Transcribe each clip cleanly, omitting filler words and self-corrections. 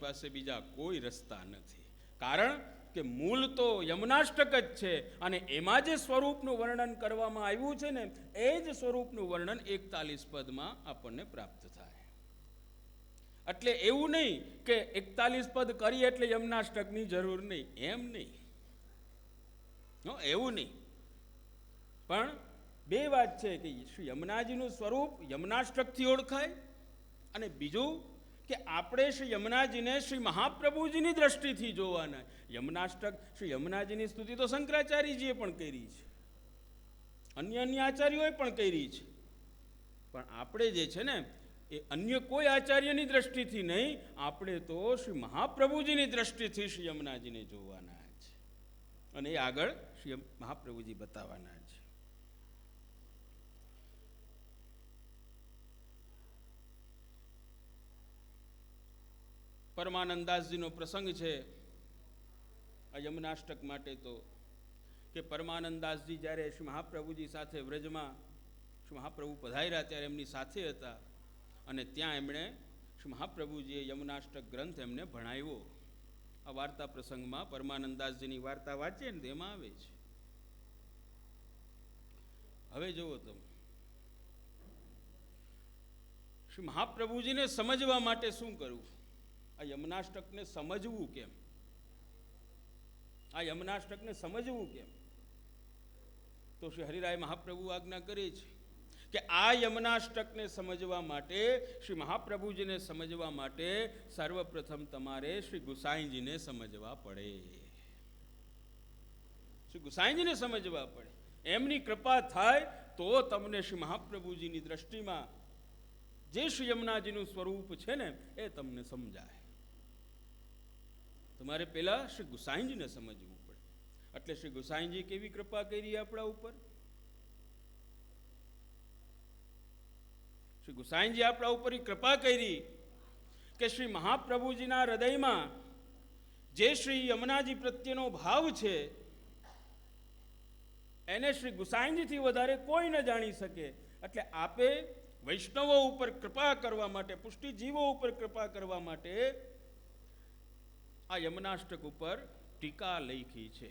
પાસે બીજા કોઈ રસ્તા નથી. કારણ કે મૂળ તો યમનાષ્ટક જ છે, અને એમાં જે સ્વરૂપનું વર્ણન કરવામાં આવ્યું છે ને, એ જ સ્વરૂપનું વર્ણન 41 પદમાં આપણને પ્રાપ્ત થાય. એટલે એવું નહીં કે 41 પદ કરી એટલે યમનાષ્ટકની જરૂર નહીં, એમ નહીં, એવું નહીં. પણ બે વાત છે કે શ્રી યમુનાજીનું સ્વરૂપ યમનાષ્ટકથી ઓળખાય, અને બીજું કે આપણે શ્રી યમુનાજીને શ્રી મહાપ્રભુજીની દ્રષ્ટિથી જોવાના. યમનાષ્ટક શ્રી યમુનાજીની સ્તુતિ તો શંકરાચાર્યજીએ પણ કરી છે, અન્ય આચાર્યોએ પણ કરી છે, પણ આપણે જે છે ને એ અન્ય કોઈ આચાર્યની દ્રષ્ટિથી નહીં, આપણે તો શ્રી મહાપ્રભુજીની દ્રષ્ટિથી શ્રી યમુનાજીને જોવાના છે, અને એ આગળ શ્રી મહાપ્રભુજી બતાવવાના છે. પરમાનંદાસજીનો પ્રસંગ છે આ યમુનાષ્ટક માટે, તો કે પરમાનંદાસજી જ્યારે શ્રી મહાપ્રભુજી સાથે વ્રજમાં શ્રી મહાપ્રભુ પધાર્યા ત્યારે એમની સાથે હતા, અને ત્યાં એમણે શ્રી મહાપ્રભુજીએ યમુનાષ્ટક ગ્રંથ એમને ભણાવ્યો. આ વાર્તા પ્રસંગમાં પરમાનંદાસજીની વાર્તા વાંચીએ ને તેમાં આવે છે. હવે જુઓ તમે, શ્રી મહાપ્રભુજીને સમજવા માટે શું કરવું? આ યમુનાષ્ટકને સમજવું કેમ? આ યમુનાષ્ટકને સમજવું કેમ? તો શ્રી હરિરાય મહાપ્રભુ આજ્ઞા કરે છે કે આ યમુનાષ્ટકને સમજવા માટે, શ્રી મહાપ્રભુજીને સમજવા માટે સર્વપ્રથમ તમારે શ્રી ગુસાઈજીને સમજવા પડે. શ્રી ગુસાઈજીને સમજવા પડે. એમની કૃપા થાય તો તમને શ્રી મહાપ્રભુજીની દ્રષ્ટિમાં જે શ્રી યમુનાજીનું સ્વરૂપ છે ને એ તમને સમજાય. તમારે પહેલા શ્રી ગુસાઈજીને સમજવું પડે. એટલે શ્રી ગુસાઈજી કેવી કૃપા કરી આપણા ઉપર? શ્રી ગુસાઈજી આપણા ઉપર કૃપા કરી કે શ્રી મહાપ્રભુજીના હૃદયમાં જે શ્રી યમુનાજી પ્રત્યેનો ભાવ છે એને શ્રી ગુસાઈજીથી વધારે કોઈ ન જાણી શકે. એટલે આપે વૈષ્ણવો ઉપર કૃપા કરવા માટે, પુષ્ટિજીવો ઉપર કૃપા કરવા માટે આ યમુનાષ્ટક ઉપર ટીકા લખી છે.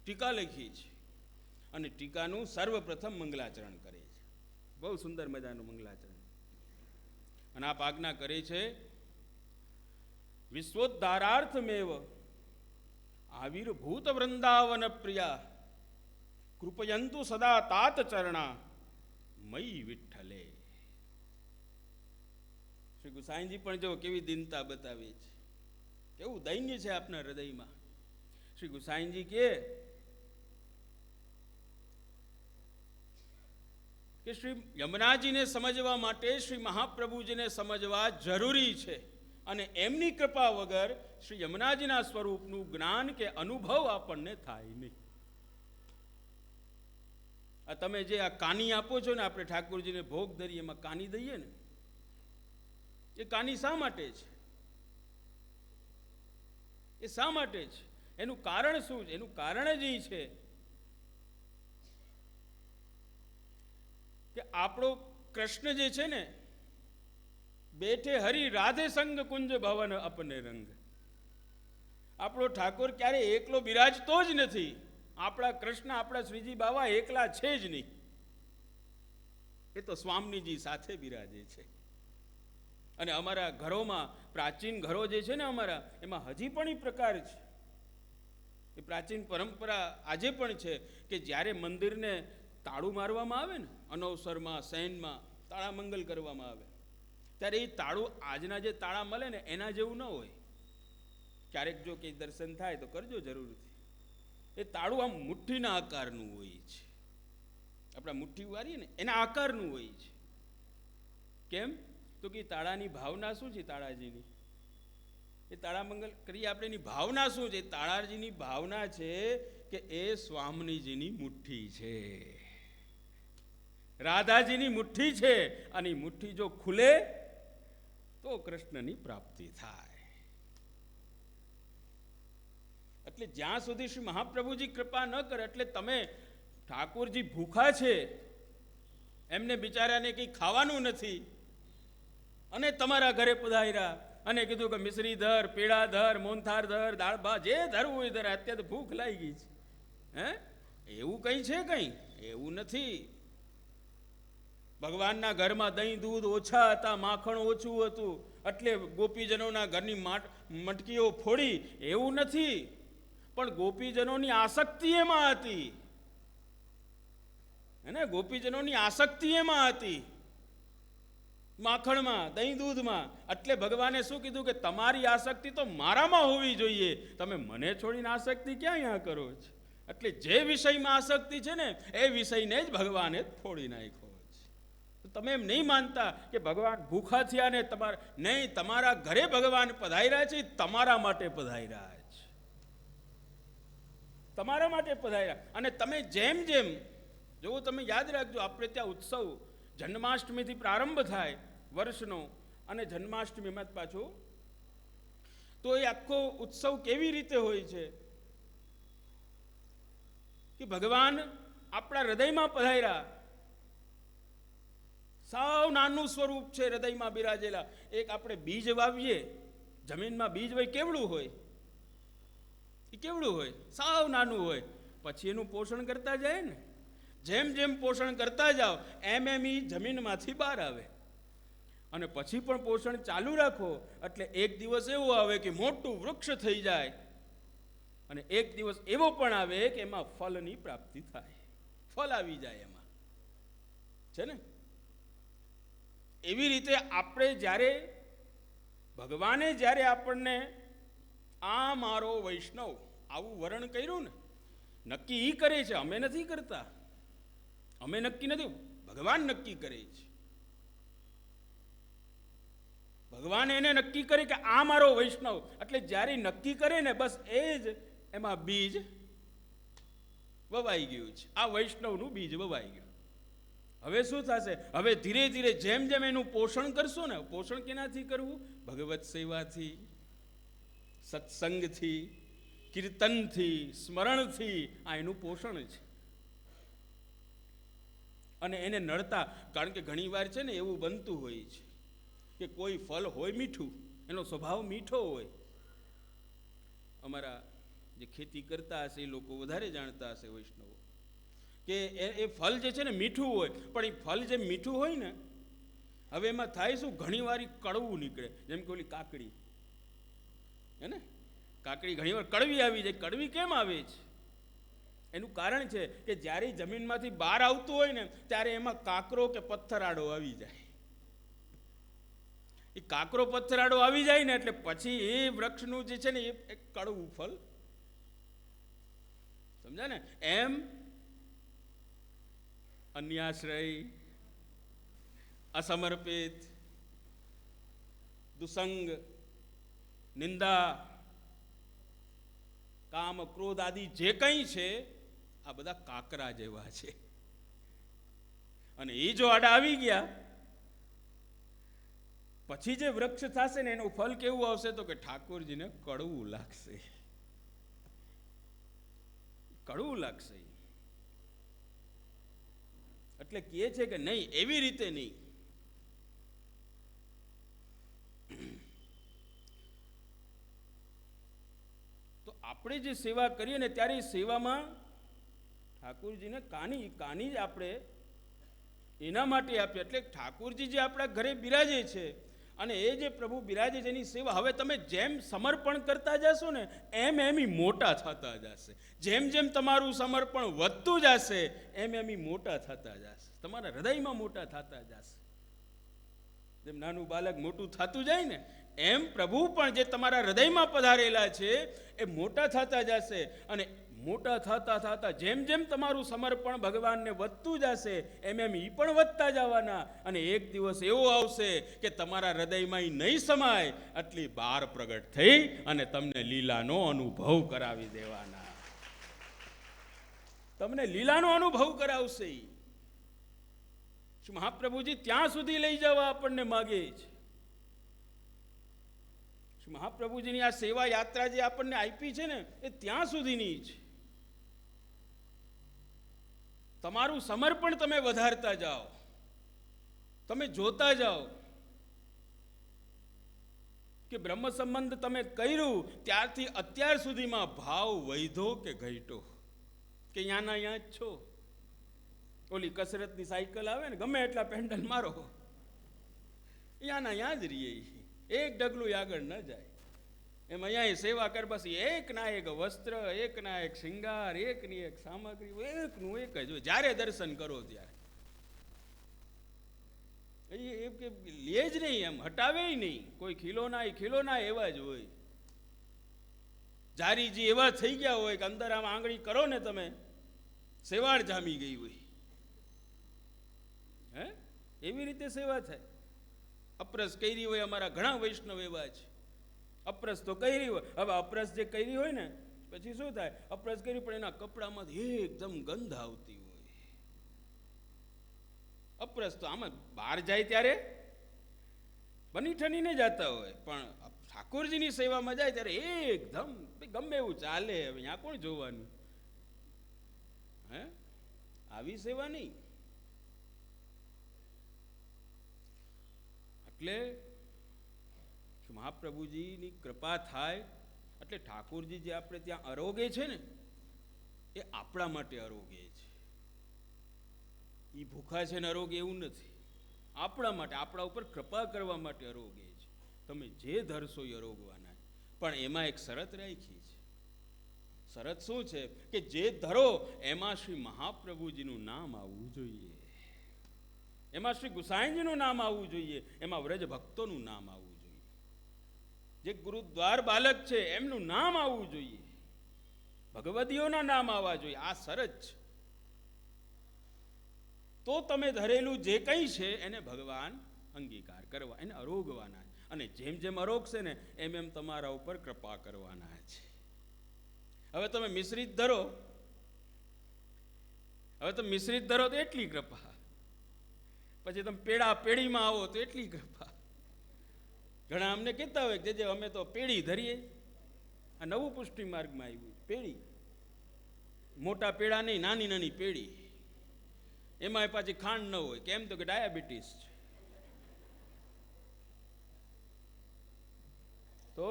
ટીકા લખી છે, અને ટીકાનું સર્વપ્રથમ મંગલાચરણ કરે છે. બહુ સુંદર મજાનું મંગલાચરણ. અને આપ આજ્ઞા કરે છે, વિશ્વોદ્ધારાર્થમેવ આવિર્ભૂત વૃંદાવન પ્રિયા કૃપયંતુ સદા તાત ચરણા મયી વિઠ્ઠલે. શ્રી ગુસાઈજી પણ જો કેવી દીનતા બતાવે છે, કેવું દૈન્ય છે આપના હૃદયમાં. શ્રી ગુસાઈજી કે શ્રી યમુનાજીને સમજવા માટે શ્રી મહાપ્રભુજીને સમજવા જરૂરી છે, અને એમની કૃપા વગર શ્રી યમુનાજીના સ્વરૂપનું જ્ઞાન કે અનુભવ આપણને થાય નહીં. આ તમે જે આ કાની આપો છો ને, આપણે ઠાકોરજીને ભોગ ધરીએ એમાં કાની દઈએ ને, એ કાની શા માટે છે? એ શા માટે છે? એનું કારણ શું છે? એનું કારણ જ એ છે કે આપણો કૃષ્ણ જે છે ને, બેઠે હરી રાધે સંગ કુંજ ભવન અપને રંગ. આપણો ઠાકોર ક્યારે એકલો બિરાજતો જ નથી. આપણા કૃષ્ણ, આપણા શ્રીજી બાવા એકલા છે જ નહીં. એ તો સ્વામીજી સાથે બિરાજે છે. અને અમારા ઘરોમાં, પ્રાચીન ઘરો જે છે ને અમારા, એમાં હજી પણ એ પ્રકાર છે. એ પ્રાચીન પરંપરા આજે પણ છે કે જ્યારે મંદિરને તાળું મારવામાં આવે ને, અનવસરમાં, શયનમાં તાળામંગલ કરવામાં આવે, ત્યારે એ તાળું આજના જે તાળા મળે ને એના જેવું ન હોય. ક્યારેક જો કંઈ દર્શન થાય તો કરજો જરૂરથી. એ તાળું આમ મુઠ્ઠીના આકારનું હોય છે. આપણા મુઠ્ઠી વારીએ ને એના આકારનું હોય છે. કેમ? તો કે તાળાની ભાવના શું છે? તાળાજીની એ તાળામંગલ કરીએ આપણે, એની ભાવના શું છે? તાળાજીની ભાવના છે કે એ સ્વામીજીની મુઠ્ઠી છે, રાધાજીની મુઠ્ઠી છે, અને મુઠ્ઠી જો ખુલે તો કૃષ્ણની પ્રાપ્તિ થાય. એટલે જ્યાં સુધી શ્રી મહાપ્રભુજી કૃપા ન કરે, એટલે તમે ઠાકોરજી ભૂખા છે, એમને બિચારાને કંઈ ખાવાનું નથી, અને તમારા ઘરે પધાર્યા અને કીધું કે મિશ્રી ધર, પેડા ધર, મોહનથાળ ધર, દાળ ભાત જે ધરવું હોય ધર. અત્યારે તો ભૂખ લાગી ગઈ છે. હે, એવું કંઈ છે? કંઈ એવું નથી. ભગવાનના ઘરમાં દહીં દૂધ ઓછા હતા, માખણ ઓછું હતું, એટલે ગોપીજનોના ઘરની મટકીઓ ફોડી, એવું નથી. પણ ગોપીજનોની આસક્તિ એમાં હતી. હે, ગોપીજનોની આસક્તિ એમાં હતી, માખણમાં, દહીં દૂધમાં. એટલે ભગવાને શું કીધું કે તમારી આસક્તિ તો મારામાં હોવી જોઈએ, તમે મને છોડીને આસક્તિ ક્યાં અહીંયા કરો છો? એટલે જે વિષયમાં આસક્તિ છે ને એ વિષયને જ ભગવાને ફોડી નાખ્યો છે. તમે એમ નહીં માનતા કે ભગવાન ભૂખા થયા ને નહીં, તમારા ઘરે ભગવાન પધાર્યા છે, તમારા માટે પધાર્યા છે, તમારા માટે પધાર્યા. અને તમે જેમ જેમ જો તમે યાદ રાખજો, આપણે ત્યાં ઉત્સવ જન્માષ્ટમીથી પ્રારંભ થાય વર્ષનો, અને જન્માષ્ટમીમાં જ પાછું. તો એ આખો ઉત્સવ કેવી રીતે હોય છે કે ભગવાન આપણા હૃદયમાં પધાર્યા. સાવ નાનું સ્વરૂપ છે હૃદયમાં બિરાજેલા. એક આપણે બીજ વાવીએ, જમીનમાં બીજ હોય, કેવડું હોય? એ કેવડું હોય? સાવ નાનું હોય. પછી એનું પોષણ કરતા જાય ને, જેમ જેમ પોષણ કરતા જાઓ એમ એમ એ જમીનમાંથી બહાર આવે. અને પછી પણ પોષણ ચાલુ રાખો એટલે એક દિવસ એવો આવે કે મોટું વૃક્ષ થઈ જાય. અને એક દિવસ એવો પણ આવે કે એમાં ફળની પ્રાપ્તિ થાય, ફળ આવી જાય એમાં, છે ને. એવી રીતે આપણે જ્યારે ભગવાને જ્યારે આપણને આ મારો વૈષ્ણવ આવું વર્ણન કર્યું ને, નક્કી એ કરે છે, અમે નથી કરતા, અમે નક્કી નથી, ભગવાન નક્કી કરે છે. ભગવાન એને નક્કી કરે કે આ મારો વૈષ્ણવ. એટલે જ્યારે નક્કી કરે ને બસ એ જ એમાં બીજ વવાઈ ગયું છે. આ વૈષ્ણવનું બીજ વવાઈ ગયું. હવે શું થશે? હવે ધીરે ધીરે જેમ જેમ એનું પોષણ કરશો ને, પોષણ કેનાથી કરવું? ભગવત સેવાથી, સત્સંગથી, કીર્તનથી, સ્મરણથી. આ એનું પોષણ છે. અને એને નડતા, કારણ કે ઘણી વાર છે ને એવું બનતું હોય છે કે કોઈ ફળ હોય મીઠું, એનો સ્વભાવ મીઠો હોય. અમારા જે ખેતી કરતા હશે એ લોકો વધારે જાણતા હશે, વૈષ્ણવો, કે એ ફળ જે છે ને મીઠું હોય. પણ એ ફળ જે મીઠું હોય ને, હવે એમાં થાય શું? ઘણી વાર કડવું નીકળે. જેમ કે ઓલી કાકડી, હે ને, કાકડી ઘણી વાર કડવી આવી જાય. કડવી કેમ આવે છે? એનું કારણ છે કે જ્યારે જમીનમાંથી બહાર આવતું હોય ને ત્યારે એમાં કાકરો કે પથ્થરાડો આવી જાય. એ કાકરો પથ્થરાડો આવી જાય ને એટલે પછી એ વૃક્ષનું જે છે ને એ એક કડવું ફળ, સમજ્યા ને? એમ અન્યાશ્રય, અસમર્પિત, દુસંગ, નિંદા, કામ, ક્રોધ આદિ જે કંઈ છે આ બધા કાકરા જેવા છે. અને એ જો આડા આવી ગયા પછી જે વૃક્ષ થશે ને એનું ફળ કેવું આવશે? તો કે ઠાકોરજીને કડવું લાગશે, કડવું લાગશે. એટલે કહે છે કે નહીં, એવી રીતે નહીં. તો આપણે જે સેવા કરીએ ને ત્યારે એ સેવામાં ઠાકોરજીને કાની જ આપણે એના માટે આપીએ. એટલે ઠાકોરજી જે આપણા ઘરે બિરાજે છે અને એ જે પ્રભુ બિરાજે છે એની સેવા હવે તમે જેમ સમર્પણ કરતા જશો ને એમ એમ મોટા થતા જશે. જેમ જેમ તમારું સમર્પણ વધતું જશે એમ એમ મોટા થતા જશે, તમારા હૃદયમાં મોટા થતા જશે. જેમ નાનું બાળક મોટું થતું જાય ને એમ પ્રભુ પણ જે તમારા હૃદયમાં પધારેલા છે એ મોટા થતા જશે. અને મોટા થતા થતા જેમ જેમ તમારું સમર્પણ ભગવાનને વધતું જશે એમ એમ એ પણ વધતા જવાના. અને એક દિવસ એવો આવશે કે તમારા હૃદયમાં એ નહીં સમાય આટલી બહાર પ્રગટ થઈ અને તમને લીલાનો અનુભવ કરાવી દેવાના. તમને લીલાનો અનુભવ કરાવશે. શું મહાપ્રભુજી ત્યાં સુધી લઈ જવા આપણને માગે છે. શું મહાપ્રભુજીની આ સેવા યાત્રા જે આપણને આપી છે ને એ ત્યાં સુધીની છે. તમારું સમર્પણ તમે વધારતા જાઓ, તમે જોતા જાઓ કે બ્રહ્મ સંબંધ તમે કર્યું ત્યારથી અત્યાર સુધીમાં ભાવ વધ્યો કે ઘટ્યો, કે યાના યા જ છો? ઓલી કસરતની સાયકલ આવે ને, ગમે એટલા પેન્ડલ મારો, યાના યા જ રહીએ, એક ડગલું આગળ ન જાય. એમ અહીંયા સેવા કર, બસ એક ના એક વસ્ત્ર, એક ના એક શિંગાર, એકની એક સામગ્રી, એકનું એક જ હોય. જ્યારે દર્શન કરો ત્યારે એમ કે લે જ નહીં, એમ હટાવે નહીં, કોઈ ખીલોના એવા જ હોય. જારીજી એવા થઈ ગયા હોય કે અંદર આમ આંગળી કરો ને તમે, સેવાળ જામી ગઈ હોય. હે એવી રીતે સેવા થાય. અપરસ કરી હોય, અમારા ઘણા વૈષ્ણવ એવા છે, અપરસ તો કરી હોય. હવે અપરસ જે કરી હોય ને પછી શું થાય, અપરસ કરી પણ એના કપડામાંથી એકદમ ગંધ આવતી હોય. અપરસ તો આમાં બહાર જાય ત્યારે બની ઠનીને જતા હોય, પણ ઠાકોરજીની સેવામાં જાય ત્યારે એકદમ ગમે એવું ચાલે. હવે અહીંયા કોણ જોવાનું? હે આવી સેવા નહીં. એટલે મહાપ્રભુજીની કૃપા થાય એટલે ઠાકોરજી જે આપણે ત્યાં આરોગે છે ને, એ આપણા માટે આરોગે છે. એ ભૂખા છે ને આરોગે એવું નથી, આપણા માટે, આપણા ઉપર કૃપા કરવા માટે આરોગે છે. તમે જે ધરશો એ આરોગવાના. પણ એમાં એક શરત રાખી છે. શરત શું છે કે જે ધરો એમાં શ્રી મહાપ્રભુજીનું નામ આવવું જોઈએ, એમાં શ્રી ગુસાઈજીનું નામ આવવું જોઈએ, એમાં વ્રજ ભક્તોનું નામ આવવું જોઈએ, જે ગુરુદ્વાર બાલક છે એમનું નામ આવવું જોઈએ, ભગવદીઓના નામ આવવા જોઈએ. આ શરત છે. તો તમે ધરેલું જે કંઈ છે એને ભગવાન અંગીકાર કરવા, એને અરોગવાના. અને જેમ જેમ અરોગશે ને એમ એમ તમારા ઉપર કૃપા કરવાના છે. હવે તમે મિશ્રિત ધરો, તો એટલી કૃપા. પછી તમે પેઢીમાં આવો તો એટલી કૃપા. ઘણા અમને કહેતા હોય કે જે અમે તો પેઢી ધરીએ. આ નવું પુષ્ટિ માર્ગમાં આવ્યું, પેઢી. મોટા પેડા નહીં, નાની નાની પેઢી. એમાં પાછી ખાંડ ન હોય, કેમ તો કે ડાયાબિટીસ છે. તો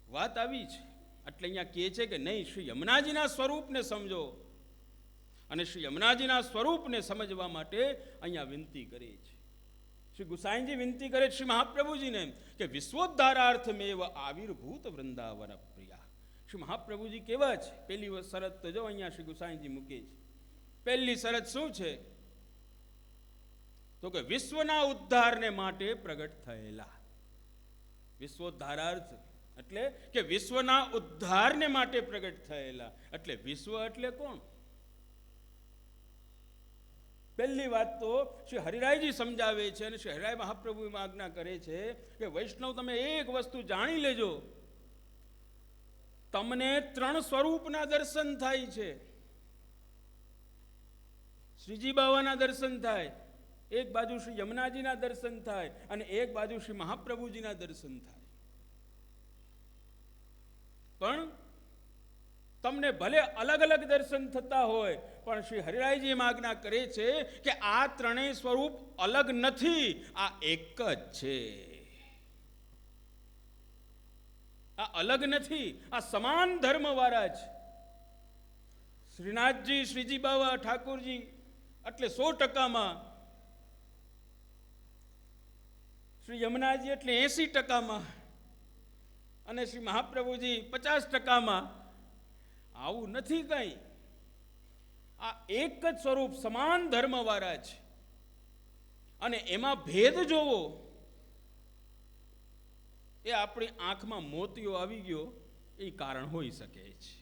વાત આવી છે. એટલે અહીંયા કહે છે કે નહીં, શ્રી યમુનાજીના સ્વરૂપને સમજો. અને શ્રી યમુનાજીના સ્વરૂપને સમજવા માટે અહીંયા વિનંતી કરે છે. શ્રી ગુસાઈજી વિનંતી કરે શ્રી મહાપ્રભુજીને કે વિશ્વોદ્ધારાર્થમેવ આવિર્ભૂત વૃંદાવન પ્રિયા. શ્રી મહાપ્રભુજી કેવા છે? પહેલી શરત તો જો અહીંયા શ્રી ગુસાઈજી મૂકે છે. પહેલી શરત શું છે? તો કે વિશ્વના ઉદ્ધારને માટે પ્રગટ થયેલા. વિશ્વોદ્ધારાર્થ એટલે કે વિશ્વના ઉદ્ધારને માટે પ્રગટ થયેલા. એટલે વિશ્વ એટલે કોણ? પહેલી વાત તો શ્રી હરિરાયજી સમજાવે છે, અને શ્રી હરિરાય મહાપ્રભુ આજ્ઞા કરે છે કે વૈષ્ણવ તમે એક વસ્તુ જાણી લેજો, તમને 3 સ્વરૂપના દર્શન થાય છે. શ્રીજી બાવાના દર્શન થાય, એક બાજુ શ્રી યમુનાજીના દર્શન થાય, અને એક બાજુ શ્રી મહાપ્રભુજીના દર્શન થાય. પણ તમને ભલે અલગ અલગ દર્શન થતા હોય, પણ શ્રી હરિરાયજી એમ આજ્ઞા કરે છે કે આ 3 સ્વરૂપ અલગ નથી, આ એક જ છે. આ અલગ નથી, આ સમાન ધર્મ વાળા છે. શ્રીનાથજી, શ્રીજી બાવા, ઠાકોરજી એટલે 100%માં, શ્રી યમુનાજી એટલે 80%માં, અને શ્રી મહાપ્રભુજી 50%માં. આવું નથી કઈ. આ એક જ સ્વરૂપ, સમાન ધર્મ વાળા છે. અને એમાં ભેદ જોવો, એ આપણી આંખમાં મોતિયો આવી ગયો એ કારણ હોઈ શકે છે.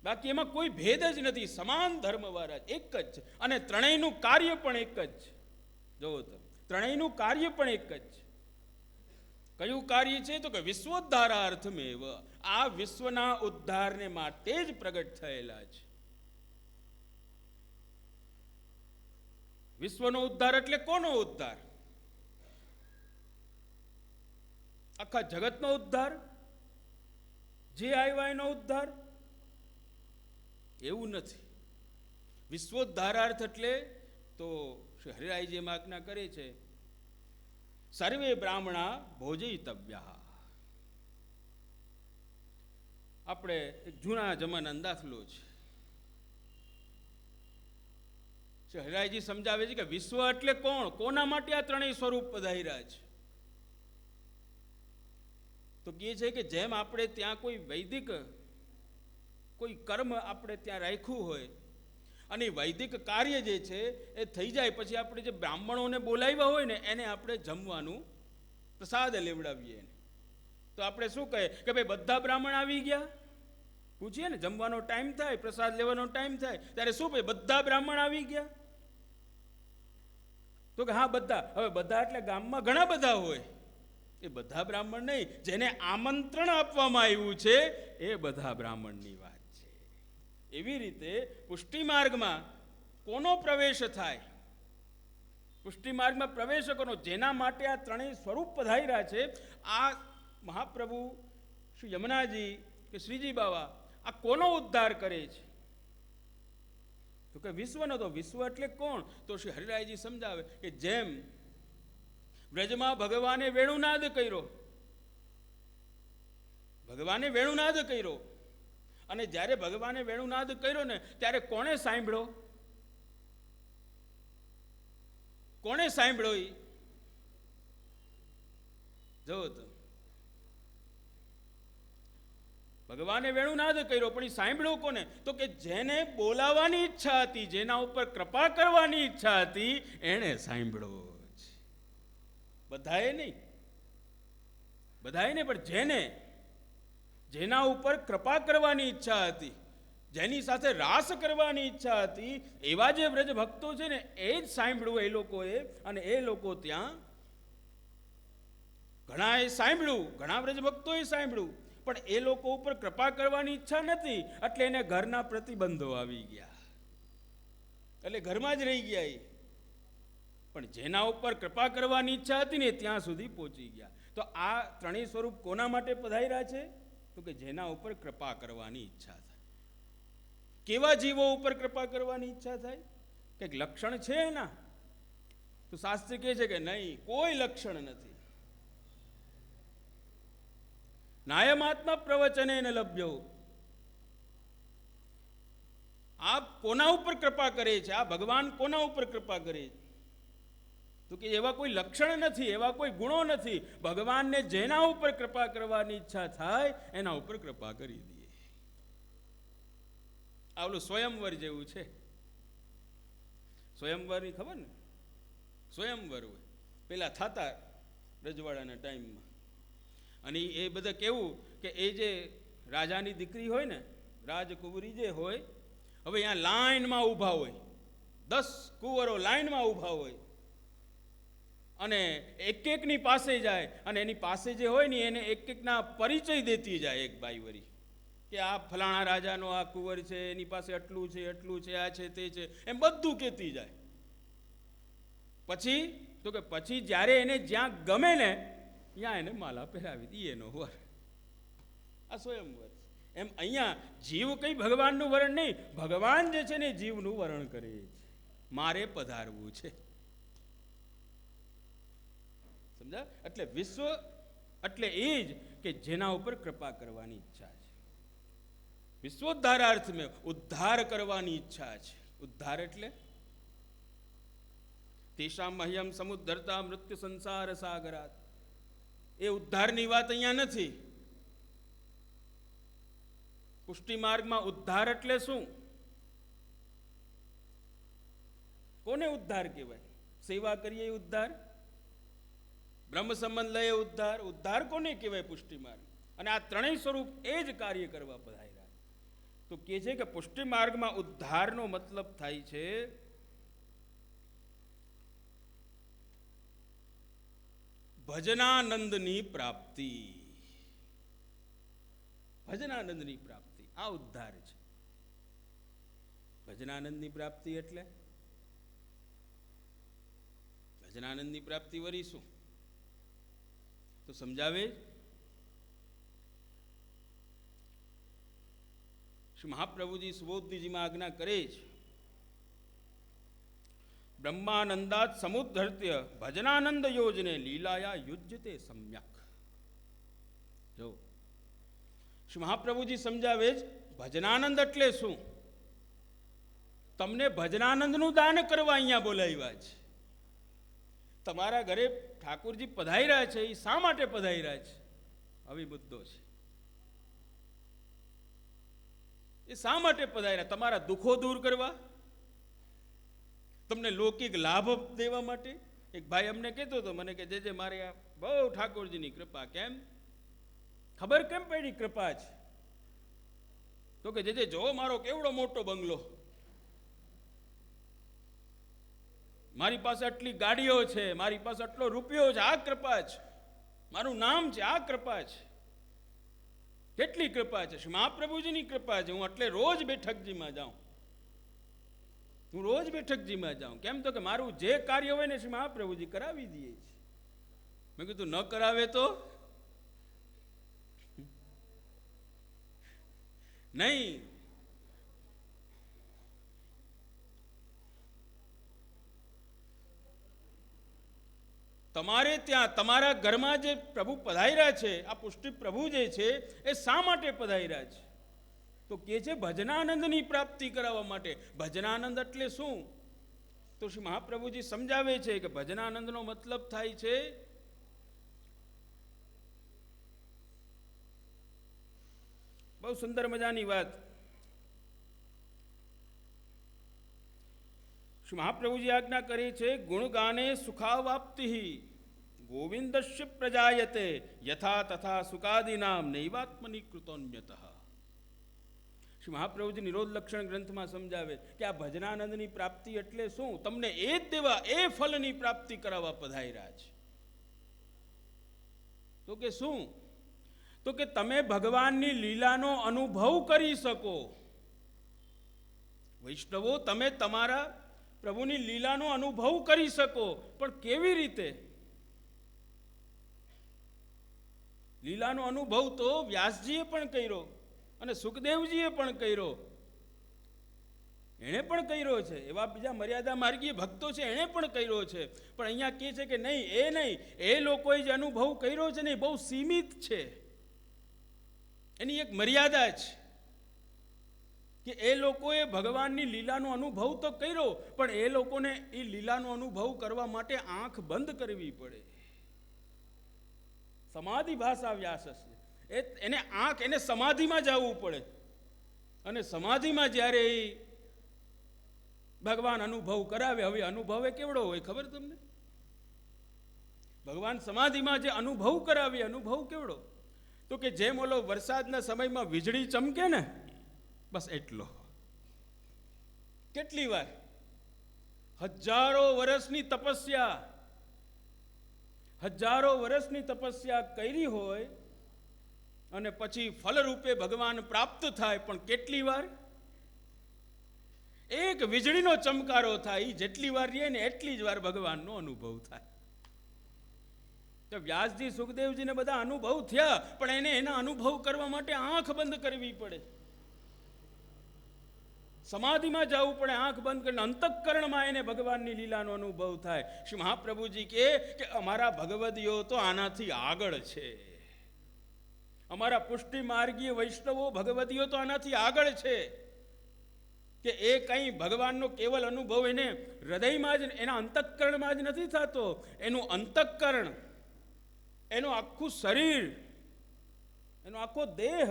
બાકી એમાં કોઈ ભેદ જ નથી, સમાન ધર્મ વાળા એક જ છે. અને ત્રણેયનું કાર્ય પણ એક જ છે. જોવો તો ત્રણેયનું કાર્ય પણ એક જ છે. કયું કાર્ય છે? તો કે વિશ્વોદ્ધારાર્થમેવ, આ વિશ્વના ઉદ્ધારને માટે જ પ્રગટ થયેલા છે. વિશ્વનો ઉદ્ધાર એટલે કોનો ઉદ્ધાર? આખા જગતનો ઉદ્ધાર, જે આવ્યા એનો ઉદ્ધાર? એવું નથી. વિશ્વોદ્ધારાર્થ એટલે તો શ્રી હરિરાયજી એમ આજ્ઞા કરે છે સર્વે બ્રાહ્મણા ભોજયિતવ્યા. આપણે એક જૂના જમાનાનો દાખલો છે. હરિરાયજી સમજાવે છે કે વિશ્વ એટલે કોણ, કોના માટે આ ત્રણેય સ્વરૂપ પધાર્યા છે? તો કહે છે કે જેમ આપણે ત્યાં કોઈ વૈદિક કોઈ કર્મ આપણે ત્યાં રાખ્યું હોય અને વૈદિક કાર્ય જે છે એ થઈ જાય પછી આપણે જે બ્રાહ્મણોને બોલાવ્યા હોય ને એને આપણે જમવાનું પ્રસાદ લેવડાવીએ. તો આપણે શું કહે કે ભાઈ બધા બ્રાહ્મણ આવી ગયા? પૂછીએ ને, જમવાનો ટાઈમ થાય, પ્રસાદ લેવાનો ટાઈમ થાય ત્યારે શું ભાઈ બધા બ્રાહ્મણ આવી ગયા? તો કે હા બધા. હવે બધા એટલે ગામમાં ઘણા બધા હોય, એ બધા બ્રાહ્મણ નહીં, જેને આમંત્રણ આપવામાં આવ્યું છે એ બધા બ્રાહ્મણની વાત છે. એવી રીતે પુષ્ટિ માર્ગમાં કોનો પ્રવેશ થાય? પુષ્ટિ માર્ગમાં પ્રવેશ કોનો? જેના માટે આ ત્રણેય સ્વરૂપ પધાર્યા છે. આ મહાપ્રભુ શ્રી યમુનાજી કે શ્રીજી બાવા આ કોનો ઉદ્ધાર કરે છે? તો કે વિશ્વનો. તો વિશ્વ એટલે કોણ? તો શ્રી હરિરાયજી સમજાવે કે જેમ બ્રજમાં ભગવાને વેણુનાદ કર્યો, ભગવાને વેણુનાદ કર્યો, અને જ્યારે ભગવાને વેણુનાદ કર્યો ને ત્યારે કોણે સાંભળ્યો? કોણે સાંભળ્યો? જો તો ભગવાને વેણુનાદ કર્યો, પણ એ સાંભળ્યો કોને? તો કે જેને બોલાવવાની ઈચ્છા હતી, જેના ઉપર કૃપા કરવાની ઈચ્છા હતી, એણે સાંભળ્યો. બધાએ નહીં, બધાએ નહીં, પણ જેના ઉપર કૃપા કરવાની ઈચ્છા હતી, જેની સાથે રાસ કરવાની ઈચ્છા હતી, એવા જે વ્રજ ભક્તો છે ને એ જ સાંભળ્યું એ લોકોએ. અને એ લોકો ત્યાં ઘણાએ સાંભળ્યું, ઘણા વ્રજ ભક્તોએ સાંભળ્યું, પણ એ લોકો ઉપર કૃપા કરવાની ઈચ્છા નથી, એટલે એને ઘરના પ્રતિબંધો આવી ગયા, એટલે ઘરમાં જ રહી ગયા. પણ જેના ઉપર કૃપા કરવાની ઈચ્છા હતી ને ત્યાં સુધી પહોંચી ગયા. તો આ ત્રણેય સ્વરૂપ કોના માટે પધાર્યા છે? તો કે જેના ઉપર કૃપા કરવાની ઈચ્છા થાય. કેવા જીવો ઉપર કૃપા કરવાની ઈચ્છા થાય? કંઈક લક્ષણ છે એના? તો શાસ્ત્ર કહે છે કે નહીં, કોઈ લક્ષણ નથી. નાયમાત્મા પ્રવચને ન લભ્યો. આ કોના ઉપર કૃપા કરે છે? આ ભગવાન કોના ઉપર કૃપા કરે છે? તો કે એવા કોઈ લક્ષણ નથી, એવા કોઈ ગુણો નથી. ભગવાનને જેના ઉપર કૃપા કરવાની ઈચ્છા થાય એના ઉપર કૃપા કરી દઈએ. આવલું સ્વયંવર જેવું છે. સ્વયંવરની ખબર ને? સ્વયંવર હોય પેલા થતા રજવાડાના ટાઈમમાં. અને એ બધા કેવું કે એ જે રાજાની દીકરી હોય ને, રાજકુંવરી જે હોય, હવે અહીંયા લાઈનમાં ઊભા હોય, 10 કુંવરો લાઈનમાં ઊભા હોય, અને એક એકની પાસે જાય, અને એની પાસે જે હોય ને એને એક એકના પરિચય દેતી જાય એક બાઈવરી, કે આ ફલાણા રાજાનો આ કુંવર છે, એની પાસે આટલું છે, એટલું છે, આ છે, તે છે, એમ બધું કહેતી જાય. પછી તો કે પછી જ્યારે એને જ્યાં ગમે ને ત્યાં એને માલા પહેરાવી દઈએ, એનો વર. આ સ્વયંવર. એમ અહીંયા જીવ કઈ ભગવાનનું વરણ નહીં, ભગવાન જે છે ને જીવનું વરણ કરે છે. મારે પધારવું છે, સમજા? એટલે વિશ્વ એટલે એ જ કે જેના ઉપર કૃપા કરવાની ઈચ્છા છે. વિશ્વોદ્ધારાર્થ મેં ઉદ્ધાર કરવાની ઈચ્છા છે. ઉદ્ધાર એટલે તેષામ મહ્યમ સમુદ્ધરતા મૃત્યુ સંસાર સાગરાત. એ ઉદ્ધારની વાત અહીંયા નથી. પુષ્ટિ માર્ગમાં ઉદ્ધાર એટલે શું? કોને ઉદ્ધાર કહેવાય? સેવા કરીએ ઉદ્ધાર, બ્રહ્મ સંબંધ લઈએ ઉદ્ધાર. ઉદ્ધાર કોને કહેવાય? પુષ્ટિ માર્ગ. અને આ ત્રણેય સ્વરૂપ એ જ કાર્ય કરવા પધાર્યા. તો કહે છે કે પુષ્ટિ માર્ગમાં ઉદ્ધારનો મતલબ થાય છે ભજનાનંદની પ્રાપ્તિ. ભજનાનંદની પ્રાપ્તિ આ ઉદ્ધાર છે. ભજનાનંદની પ્રાપ્તિ એટલે ભજનાનંદની પ્રાપ્તિ વળી શું? તો સમજાવે. શ્રી મહાપ્રભુજી સુબોધનીજીમાં આજ્ઞા કરે છે, બ્રહ્માનંદાત સમુદ્ધર્ત્ય ભજનાનંદ યોજને લીલાયા યુજ્યતે સમ્યક. જો શ્રી મહાપ્રભુજી સમજાવે જ ભજનાનંદ એટલે શું. તમને ભજનાનંદનું દાન કરવા અહીંયા બોલાવ્યા છે. તમારા ઘરે ઠાકોરજી પધાર્યા છે, એ શા માટે પધાર્યા છે? હવે મુદ્દો છે. એ શા માટે પધાર્યા? તમારા દુઃખો દૂર કરવા, તમને લૌકિક લાભ દેવા માટે? એક ભાઈ અમને કહેતો હતો, મને કે જે મારે આ બહુ ઠાકોરજીની કૃપા. કેમ ખબર કેમ પડી કૃપા છે? તો કે જે જો મારો કેવડો મોટો બંગલો, મારી પાસે આટલી ગાડીઓ છે, મારી પાસે આટલો રૂપિયો છે, આ કૃપા છે. મારું નામ છે, આ કૃપા છે. કેટલી કૃપા છે? મહાપ્રભુજીની કૃપા છે. હું એટલે રોજ બેઠકજીમાં જાઉં. હું રોજ બેઠકજીમાં જાઉં. કેમ? તો કે મારું જે કાર્ય હોય ને શ્રી મહાપ્રભુજી કરાવી દે છે. મેં કીધું ન કરાવે તો નહીં. તમારે ત્યાં તમારા ઘરમાં જે પ્રભુ પધાર્યા છે, આ પુષ્ટિ પ્રભુ જે છે એ શા માટે પધાર્યા છે? તો કે છે ભજનાનંદની પ્રાપ્તિ કરાવવા માટે. ભજનાનંદ એટલે શું? તો શ્રી મહાપ્રભુજી સમજાવે છે કે ભજનાનંદનો મતલબ થાય છે બહુ સુંદર મજાની વાત. શ્રી મહાપ્રભુજી આજ્ઞા કરી છે, ગુણગાને સુખાવાપ્તિ ગોવિંદસ્ય પ્રજાયતે યથા તથા સુકાદિનામ નૈવાત્મની કૃતોન્યતઃ. શ્રી મહાપ્રભુજી નિરોધ લક્ષણ ગ્રંથમાં સમજાવે કે આ ભજનાનંદની પ્રાપ્તિ એટલે શું? તમને એ જ દેવા, એ ફલની પ્રાપ્તિ કરાવવા પધાર્યા છે. તો કે શું? તો કે તમે ભગવાનની લીલાનો અનુભવ કરી શકો. વૈષ્ણવો, તમે તમારા પ્રભુની લીલાનો અનુભવ કરી શકો. પણ કેવી રીતે? લીલાનો અનુભવ તો વ્યાસજીએ પણ કર્યો અને સુખદેવજીએ પણ કર્યો. એણે પણ કર્યો છે. એવા બીજા મર્યાદા માર્ગીય ભક્તો છે, એણે પણ કર્યો છે. પણ અહીંયા કહે છે કે નહીં, એ લોકોએ જે અનુભવ કર્યો છે ને એ બહુ સીમિત છે. એની એક મર્યાદા છે કે એ લોકોએ ભગવાનની લીલાનો અનુભવ તો કર્યો, પણ એ લોકોને એ લીલાનો અનુભવ કરવા માટે આંખ બંધ કરવી પડે. સમાધિ ભાષા વ્યાસ છે. એને સમાધિમાં જવું પડે. અને સમાધિમાં જ્યારે એ ભગવાન અનુભવ કરાવે, હવે અનુભવ એ કેવડો હોય ખબર તમને? ભગવાન સમાધિમાં જે અનુભવ કરાવે, અનુભવ કેવડો? તો કે જેમ ઓલો વરસાદના સમયમાં વીજળી ચમકે ને, બસ એટલો. કેટલી વાર? હજારો વર્ષની તપસ્યા કરી હોય અને પછી ફલરૂપે ભગવાન પ્રાપ્ત થાય. પણ કેટલી વાર? એક વીજળીનો ચમકારો થાય, જેટલી વાર રહે ને એટલી જ વાર ભગવાનનો અનુભવ થાય. તો વ્યાસજી, સુખદેવજીને બધા અનુભવ થયા, પણ એને એના અનુભવ કરવા માટે આંખ બંધ કરવી પડે. સમાધિમાં જવું પડે, આંખ બંધ કરીને અંતઃકરણમાં એને ભગવાનની લીલાનો અનુભવ થાય. શ્રી મહાપ્રભુજી કહે કે અમારા ભગવદીઓ તો આનાથી આગળ છે. અમારા પુષ્ટિ માર્ગીય વૈષ્ણવો ભગવદીઓ તો આનાથી આગળ છે કે એ કંઈ ભગવાનનો કેવલ અનુભવ એને હૃદયમાં જ, એના અંતઃકરણમાં જ નથી થતો. એનું અંતઃકરણ, એનું આખું શરીર, એનો આખો દેહ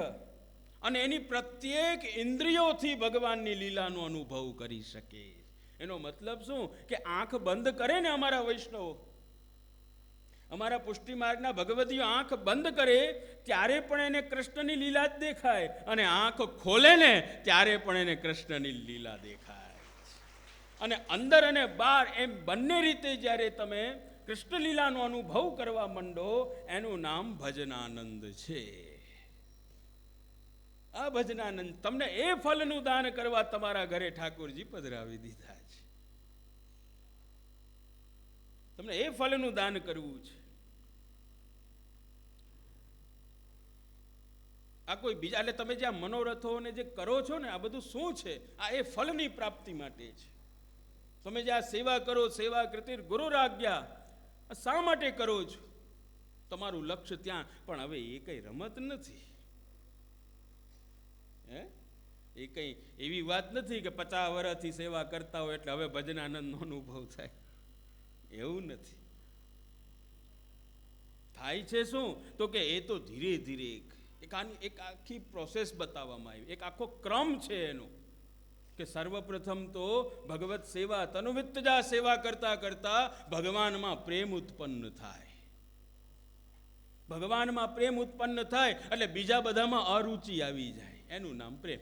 અને એની પ્રત્યેક ઇન્દ્રિયોથી ભગવાનની લીલાનો અનુભવ કરી શકે. એનો મતલબ શું? કે આંખ બંધ કરે ને અમારા વૈષ્ણવો, અમારા પુષ્ટિ માર્ગના ભગવદીઓ આંખ બંધ કરે ત્યારે પણ એને કૃષ્ણની લીલા જ દેખાય, અને આંખ ખોલે ને ત્યારે પણ એને કૃષ્ણની લીલા દેખાય. અને અંદર અને બહાર એમ બંને રીતે જ્યારે તમે કૃષ્ણ લીલાનો અનુભવ કરવા માંડો, એનું નામ ભજનાનંદ છે. આ ભજનાનંદ તમને એ ફલનું દાન કરવા તમારા ઘરે ઠાકોરજી પધરાવી દીધા છે. તમને એ ફલનું દાન કરવું છે. આ કોઈ બીજા, એટલે તમે જે આ મનોરથો ને જે કરો છો ને, આ બધું શું છે? આ એ ફલની પ્રાપ્તિ માટે છે. તમે જે આ સેવા કરો, સેવા કૃતિર ગુરુરાજ્ઞા, શા માટે કરો છો? તમારું લક્ષ્ય ત્યાં. પણ હવે એ કઈ રમત નથી. એ કઈ એવી વાત નથી કે 50 વર્ષથી સેવા કરતા હોય એટલે હવે ભજનાનંદનો અનુભવ થાય. એવું નથી. થાય છે શું? તો કે એ તો ધીરે ધીરે એક આખી પ્રોસેસ બતાવવામાં આવી, એક આખો ક્રમ છે એનો, કે સર્વપ્રથમ તો ભગવત સેવા, તનુવિત્તજા સેવા કરતા કરતા ભગવાનમાં પ્રેમ ઉત્પન્ન થાય. ભગવાનમાં પ્રેમ ઉત્પન્ન થાય એટલે બીજા બધામાં અરુચિ આવી જાય. એનું નામ પ્રેમ.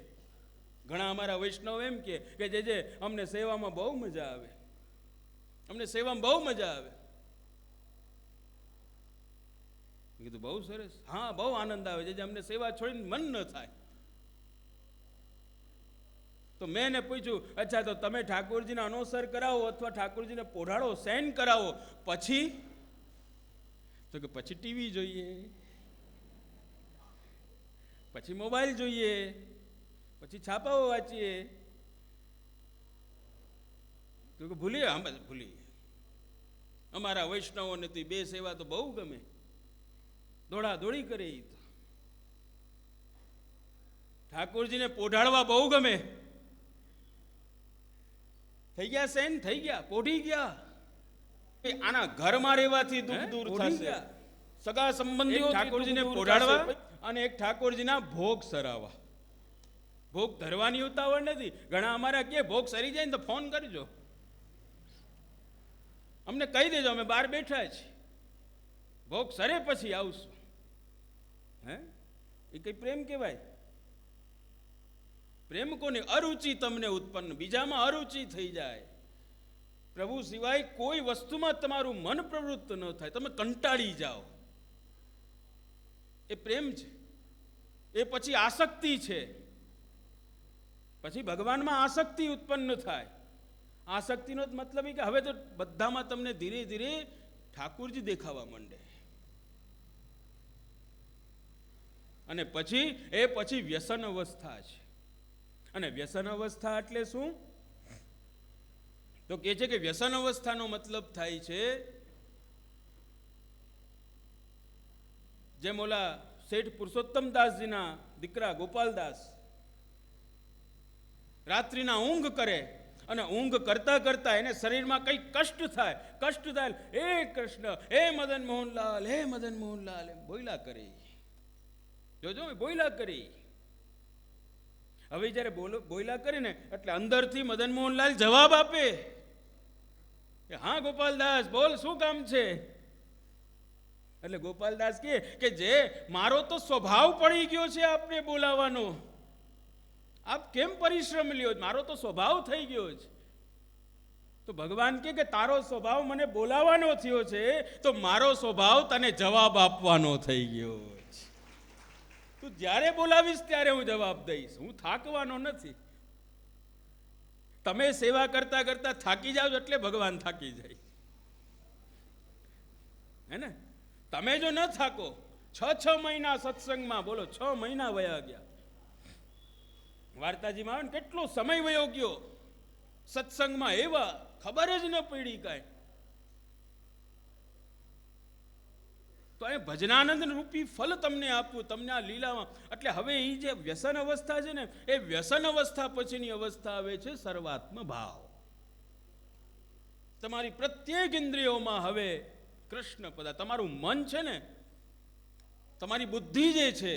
ઘણા અમારા વૈષ્ણવ એમ કે જે અમને સેવામાં બહુ મજા આવે, અમને સેવામાં બહુ મજા આવે. કીધું બહુ સરસ. હા, બહુ આનંદ આવે છે, અમને સેવા છોડીને મન ન થાય. તો મેં એને પૂછ્યું, અચ્છા તો તમે ઠાકોરજીને અનુસર કરાવો અથવા ઠાકોરજીને પોઢાડો, સેન કરાવો, પછી? તો કે પછી ટીવી જોઈએ, પછી મોબાઈલ જોઈએ, પછી છાપાઓ વાંચીએ. તો કે ભૂલીએ, ભૂલીએ. અમારા વૈષ્ણવોને તો બે સેવા તો બહુ ગમે, દોડા દોડી કરે. ઠાકોરજીને પોઢાડવા બહુ ગમે. થઈ ગયા સેન, થઈ ગયા, પોઢી ગયા. આના ઘરમાં રહેવાથી દુઃખ દૂર થશે. સગા સંબંધીઓ ઠાકોરજીને પોઢાડવા અને એક ઠાકોરજીના ભોગ સરાવા. ભોગ ધરવાની ઉતાવળ નથી. ઘણા અમારા કે ભોગ સરી જાય ને તો ફોન કરજો, અમને કહી દેજો, અમે બહાર બેઠા છીએ, ભોગ સરે પછી આવશું. એ કઈ પ્રેમ કહેવાય? પ્રેમ કોને? અરુચિ તમને ઉત્પન્ન, બીજામાં અરુચિ થઈ જાય. પ્રભુ સિવાય કોઈ વસ્તુમાં તમારું મન પ્રવૃત્ત ન થાય, તમે કંટાળી જાઓ. એ પ્રેમ છે. એ પછી આસક્તિ છે. પછી ભગવાનમાં આસક્તિ ઉત્પન્ન થાય. આસક્તિનો મતલબ એ કે હવે તો બધામાં તમને ધીરે ધીરે ઠાકુરજી દેખાવા માંડે. અને પછી વ્યસન અવસ્થા છે. અને વ્યસન અવસ્થા એટલે શું? તો કહે છે કે વ્યસન અવસ્થાનો મતલબ થાય છે, જેમ ઓલા શેઠ પુરુષોત્તમદાસજીના દીકરા ગોપાલદાસ રાત્રિના ઊંઘ કરે, અને ઊંઘ કરતા કરતા એને શરીરમાં કંઈક કષ્ટ થાય, હે કૃષ્ણ, હે મદન મોહનલાલ, હે મદન મોહનલાલ એમ બોયલા કરે. જોજો, બોયલા કરી. હવે જયારે બોયલા કરે ને એટલે અંદરથી મદન મોહનલાલ જવાબ આપે કે હા ગોપાલદાસ બોલ, શું કામ છે? એટલે ગોપાલદાસ કે જે મારો તો સ્વભાવ પડી ગયો છે આપને બોલાવાનો, આપ કેમ પરિશ્રમ લ્યો? મારો તો સ્વભાવ થઈ ગયો છે. તો ભગવાન કે તારો સ્વભાવ મને બોલાવાનો થયો છે, તો મારો સ્વભાવ તને જવાબ આપવાનો થઈ ગયો. તું જ્યારે બોલાવીશ ત્યારે હું જવાબ દઈશ. હું થાકવાનો નથી. તમે સેવા કરતા કરતા થાકી જાઓ એટલે ભગવાન થાકી જાય, હે ને? તમે જો ન થાકો, 6 મહિના સત્સંગમાં, બોલો 6 મહિના વયા ગયા. વાર્તાજીમાં આવે ને કેટલો સમય વયો ગયો સત્સંગમાં, એવા ખબર જ ન પડી કાંઈ. તો એ ભજનાનંદ રૂપી ફલ તમને આપવું, તમને આ લીલામાં. એટલે હવે એ જે વ્યસન અવસ્થા છે ને, એ વ્યસન અવસ્થા પછીની અવસ્થા આવે છે સર્વાત્મ ભાવ. તમારી પ્રત્યેક ઇન્દ્રિયોમાં હવે કૃષ્ણ પદા. તમારું મન છે ને, તમારી બુદ્ધિ જે છે,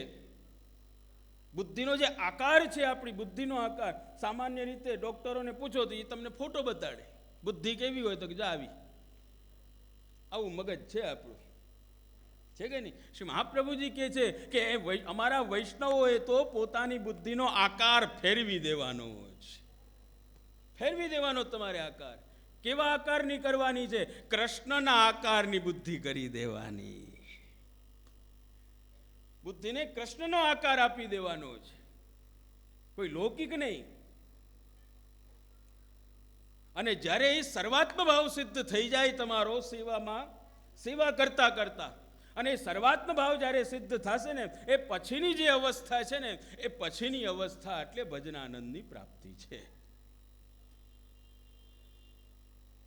બુદ્ધિનો જે આકાર છે, આપણી બુદ્ધિનો આકાર, સામાન્ય રીતે ડોક્ટરોને પૂછો તો એ તમને ફોટો બતાડે. બુદ્ધિ કેવી હોય તો કે આવી, આવું મગજ છે આપણું, છે કે નહીં? શ્રી મહાપ્રભુજી કહે છે કે અમારા વૈષ્ણવોએ તો પોતાની બુદ્ધિનો આકાર ફેરવી દેવાનો છે. ફેરવી દેવાનો તમારે આકાર. કેવા આકારની કરવાની છે? કૃષ્ણના આકારની બુદ્ધિ કરી દેવાની. બુદ્ધિને કૃષ્ણનો આકાર આપી દેવાનો છે, કોઈ લૌકિક નહીં. અને જ્યારે એ સર્વાત્મ ભાવ સિદ્ધ થઈ જાય તમારો સેવામાં, સેવા કરતા કરતા, અને સર્વાત્મ ભાવ જ્યારે સિદ્ધ થશે ને, એ પછીની જે અવસ્થા છે ને, એ પછીની અવસ્થા એટલે ભજનાનંદની પ્રાપ્તિ છે.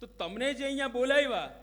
તો તમને જે અહીંયા બોલાવ્યા